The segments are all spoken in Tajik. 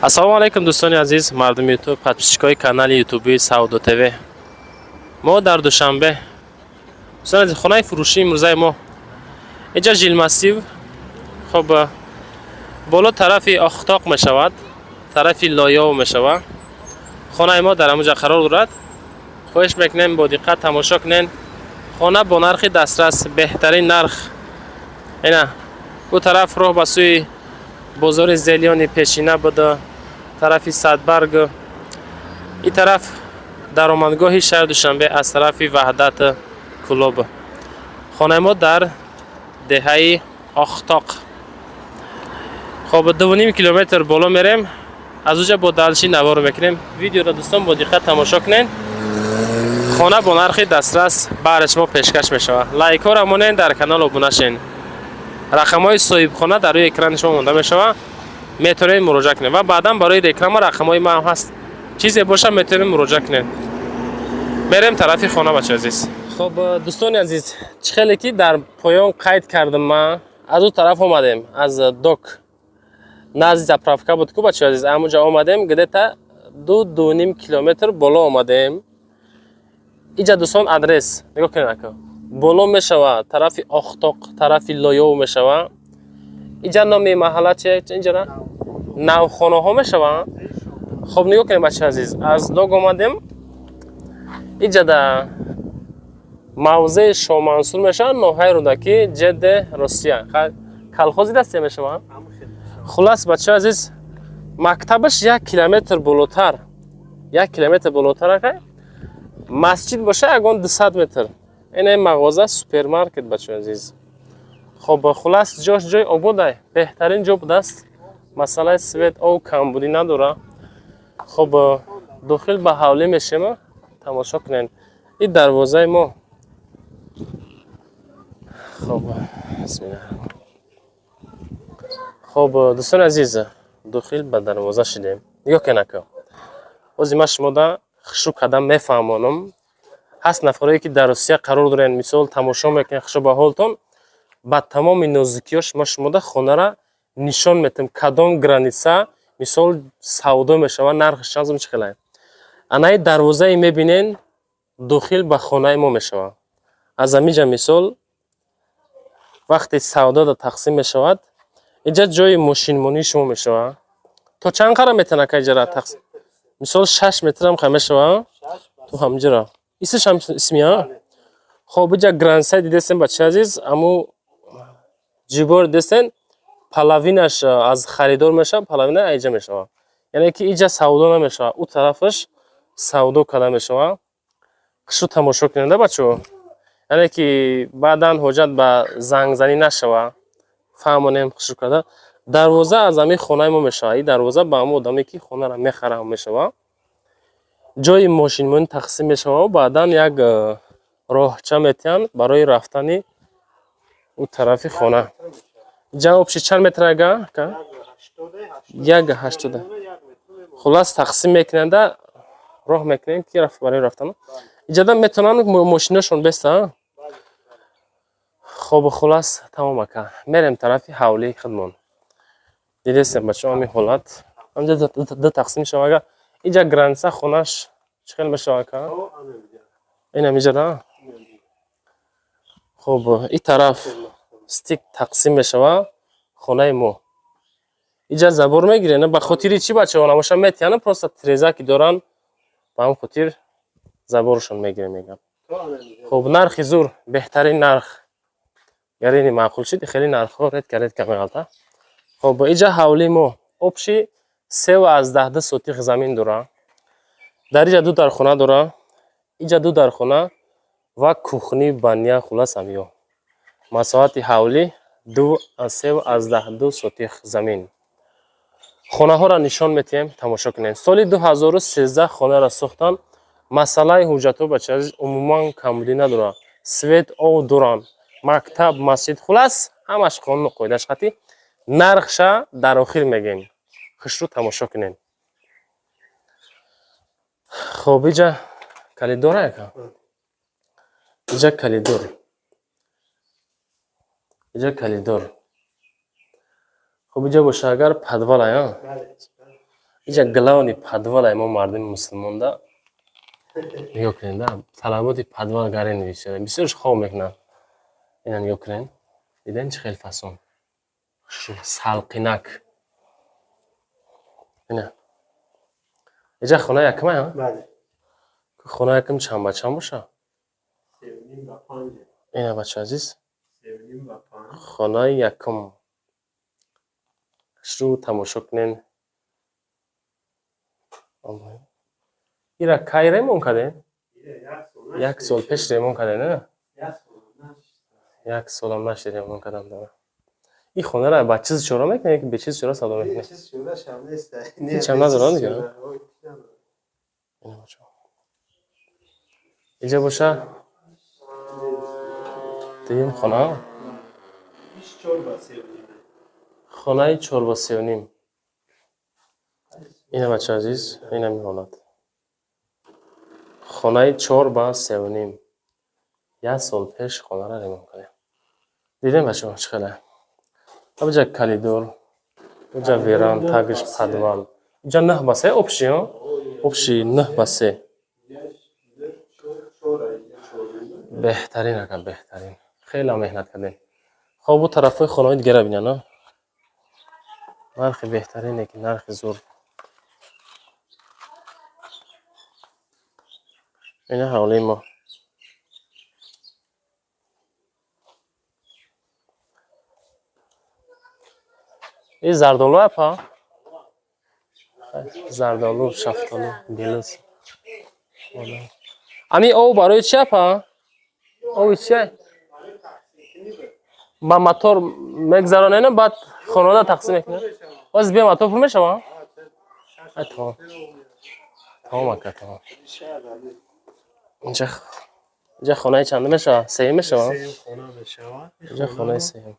ассалому алайкум дӯстони азиз, мардуми ютуб, подписчикои канали ютуби Саудо ТВ. Мо дар Душанбе, дӯстони азиз, хонаи фурӯшии имрӯзаи мо инҷа жилмассив. Хоб боло тарафи Охтоқ мешавад, тарафи Лоёв мешавад. Хонаи мо дар амуҷа қарор дорад. хоҳиш мекунем бо диққат тамошо кунен. хона бо нархи дастрас, беҳтарин нарх. ина бу тараф роҳ ба сӯи бозори Зелёни пешина буда, тарафи Садбарг. ин тараф даромадгоҳи шаҳри Душанбе аз тарафи Ваҳдат Клуб. хонаи мо дар деҳаи Охтоқ. хоб 2.5 километр боло мерем. аз уҷа бо далши наворо мекунем. видеоро дӯстон бо диққат тамошо кунен. хона бо нархи дастрас баҳри шумо пешкаш мешавад. лайкҳоро монен, дар канал обуна шен. рақамҳои соҳибхона дар рӯи экрани шумо монда мешавад. метавонед муроҷиа кунед ва баъдан барои реклама рақамҳои ман ҳаст. чизе боша метавонед муроҷиа кунед. мерем тарафи хона бачаҳои азиз. хоб дӯстони азиз, чӣ хеле ки дар поён қайд кардам, ман аз ӯ тараф омадем, аз док назди заправка буд ку бачаҳои азиз. амуҷа омадем, гдета 2.5 километр боло омадем. инҷа дӯстон адрес нигоҳ кунед ака. боло мешавад, тарафи Охтоқ, тарафи Лоёв мешавад. инҷа номи маҳалла чие? инҷара навхонаҳо мешавад. хоб нигоҳ кунед бачаҳои азиз, аз док омадем. инҷа дар мавзеи Шоҳ Мансур мешавад, ноҳияи Рӯдаки, ҷедди Русия. калхози дастия мешавад. хулас бачаҳои азиз, мактабаш 1 километр болотар. 1 километр болотар ака. масҷид боша ягон 200 метр. ин мағоза супермаркет бачаҳои азиз. хоб хулас ҷош ҷои ободай, беҳтарин ҷо будааст. масъалаи свет ов камбудӣ надора. хоб дохил ба ҳавлӣ мешем. тамошо кунед. ин дарвозаи мо. хоб бисмилла. хоб дӯстони азиз, дохил ба дарвоза шидем. нигоҳ кунед ака. ҳозир ман шумода хушрӯ кардан мефаҳмонам. ҳаст нафарое ки дар Русия қарор дорен, мисол тамошо мекунед хушрӯ ба ҳолтон. ба тамоми нозукиёш ма шумода хонара нишон метем, кадом граница мисол савдо мешавад, нархш чанд чӣ хеле. анаи дарвозае мебинен, дохил ба хонаи мо мешавад. аз амиҷа мисол вақте савдода тақсим мешавад, инҷа ҷои мошинмонии шумо мешавад. то чанд қара метавон ака иҷара тақсим? мисол 6 метр ҳам мешавад. то ҳамҷира исмиш ҳам исмия. хоб иҷа граница дидесен бачаҳои азиз, аму ҷибор десен половинаш аз харидор мешавад, половина айҷа мешавад. яъне ки иҷа савдо намешавад, ӯ тарафаш савдо карда мешавад. хушрӯ тамошо кунед бачаҳо. яъне ки баъдан ҳоҷат ба зангзанӣ нашавад. фаҳмонем хушрӯ карда. дарвоза аз ҳамин хонаи мо мешавад. ин дарвоза ба ҳамон одаме ки хонаро мехарад мешавад. ҷои мошинмонӣ тақсим мешавад. баъдан як роҳча метиҳанд барои рафтани ӯ тарафи хона. ҷа обши чанд метр ага? 1.80. хулас тақсим мекунанда роҳ мекунем ки барои рафтан. иҷада метавонанд мошинашон беста. хоб хулас тамом ака. мерем тарафи ҳавлии худмон. дидесем бачаҳо ҳамин ҳолат. ҳамҷа ду тақсим мешавад. ага иҷа граница хонаш чӣ хел мешавад ака? инам иҷара. хоб ин тараф стик тақсим мешавад хонаи мо. иҷа забор мегирен. ба хотири чӣ бачаҳо намоша метиҳанд, просто трезаки доранд, ба ҳамн хотир заборшон мегирем мегам. хоб нархи зур, беҳтарин нарх. гарини маъқул шид, хеле нархҳо редка меғалта. хоб иҷа ҳавлии мо обши 3.12 сотих замин дора. дар иҷа ду дархона дора. иҷа ду дархона ва кухни баня хулас ҳамё. масоҳати ҳавлӣ 3.12 сотих замин. хонаҳоро нишон метиҳем, тамошо кунед. соли 2013 хонаро сохтан. масъалаи ҳуҷҷатҳо бачаҳои азиз умуман камбудӣ надорад. свет ов доранд, мактаб, масҷид, хулас ҳамаш қонуну қоидааш қатӣ. нархша дар охир мегем. хушрӯ тамошо кунед. хоб иҷа калиддор ака. иҷа калиддор. иҷа калиддор. хоб иҷа боша агар подвал ая. اینجا گلاونی پدوال ما مردم مسلمان دا نگاه کنین دا طلبات پدوال گره نویسه بسیارش خواب میکنن اینا نگاه کنین دیدن چه خیلی فسون سلقینک اینا اینجا خونه یکمه ها؟ بله خونه یکم چند بچه هم باشه؟ 3.5 و 5 اینا بچه عزیز 3.5 و 5 خونه یکم شروع تماشا کنین ایرا کی ریمون کردین؟ یک سال پیش ریمون کردین نه؟ یک سال هم نشد ریمون کردم دارم این خونه را با چیز چورا میکنه که به چیز چورا صدا میکنه؟ چیز چورا هم نیست هیچ هم ندارن دیگه اینجا باشه دیم خونه خونه 4 با 3.5 اینه بچه عزیز اینه می حالت خونه 4 با 3.5 یک سال پیش خونه را ریمون کنیم دیدیم بچه چه خیلی اینجا کلیدور اینجا ویران تاگش پدوال اینجا 9 با 3 اپشی ها اپشی 9 با 3 بهترین اگر بهترین خیلی مهنت کردین خب اون طرف خونه دیگه را بینن نه نرخ بهترینه که نرخ زور اینه حوالی ما این زردالو اپا زردالو شفتالو گلوس امی او برای چی اپا او چیه با موتور میگذرانه بعد خانواده تقسیم میکنه باز بیا موتور پر میشه ها تمام تمام اکا تمام اینجا خانه چنده میشه سه میشه اینجا خانه سه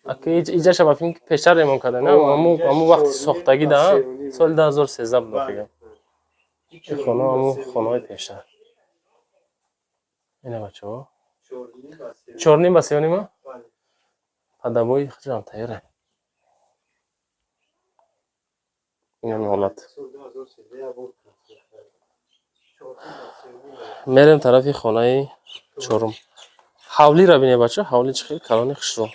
اکی اینجا شما فیلم پیشتر ریمون کرده نه امو وقت ساختگی ده سال 2013 بود فکر این خانه امو خانه پیشتر اینه بچه ها 4.5 با 3.5 پدبوی خیلی تایره این حالت میریم طرفی خانه 4 حولی را بینه بچه حولی چه خیلی کلانی خوش رو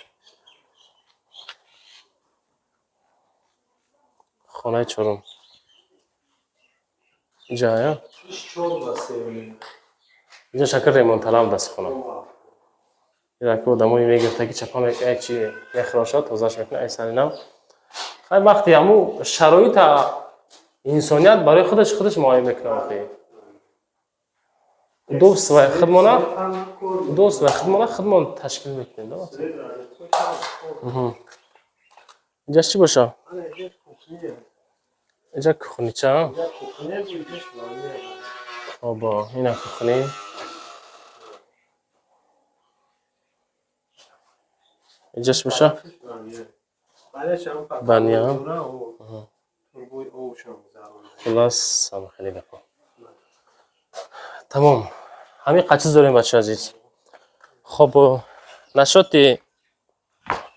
خانه 4 اینجا آیا اینجا شکر ریمون تلام دست خونم اینجا که آدمایی میگفته که چپا میکنه چی میخراشات توزاش میکنه ایسانی نم خیلی وقتی همو شرایط انسانیت برای خودش معایم میکنه دوست و خدمانه تشکیل میکنه اینجا چی باشه؟ اینجا کخونی چه؟ بابا اینه کخونی اینجاش باشه؟ بانیا خلاص هم خیلی دفعه تمام همین قچیز داریم بچه عزیز خب نشاطی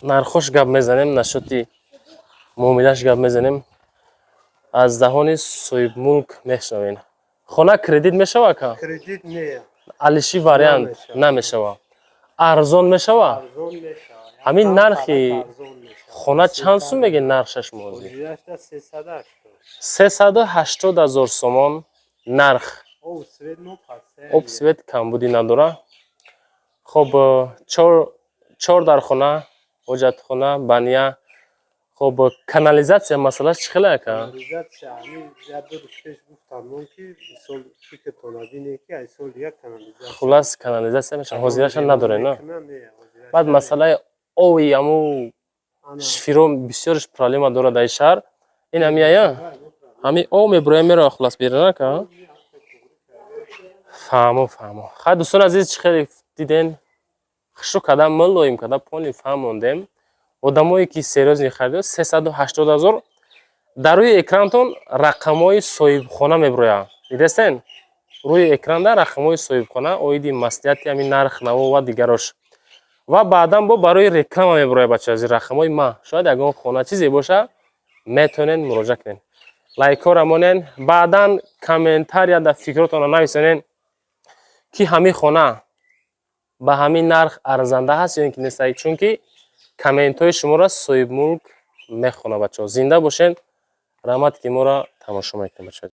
نرخوش گپ میزنیم نشاطی مومیدش گپ میزنیم از دهان صاحب ملک میشنوین خونه کردیت میشوه که؟ کردیت نه علیشی واریانت نمیشوه ارزان میشوه؟ همین نرخی خونه چند سوم میگه نرخش موزی؟ 380,000 سومان نرخ اوب سوید کمبودی نداره خب 4 در خونه حجت خونه بانیا خب کانالیزاسیا مسئله چی خیلی که؟ کانالیزاسیا همین زیاد رو پیش گفتم که سال فکر تونادینه که ای سال یک کانالیزاسیا خلاص کانالیزاسیا میشه حاضرش نداره نه بعد مسئله اوی امو شفیرم بسیارش پرابلم داره در شهر این همیه همین او میبره میره خلاص بیرونه که فهمو خیلی دوستان عزیز چی خیلی دیدین خشو کدام ملویم کدام پولی فهموندیم آدمایی که سریز می‌خرید 380,000 در روی اکرانتون رقم‌های صاحب خانه میبره دیدین روی اکران در رقم‌های صاحب خانه اویدی مسئولیت همین نرخ نو و دیگرش و بعدا با برای رکلام میبره بچه از رقم‌های ما شاید اگه خانه چیزی باشه میتونین مراجعه کنین лайкҳоро рамонен, баъдан комментария дар фикротонро нависонен ки ҳамин хона ба ҳамин нарх арзанда ҳаст ё ин ки нест, чунки комментҳои шуморо соҳибмулк мехонад. бачаҳо зинда бошед. раҳмат ки моро тамошо мекунед.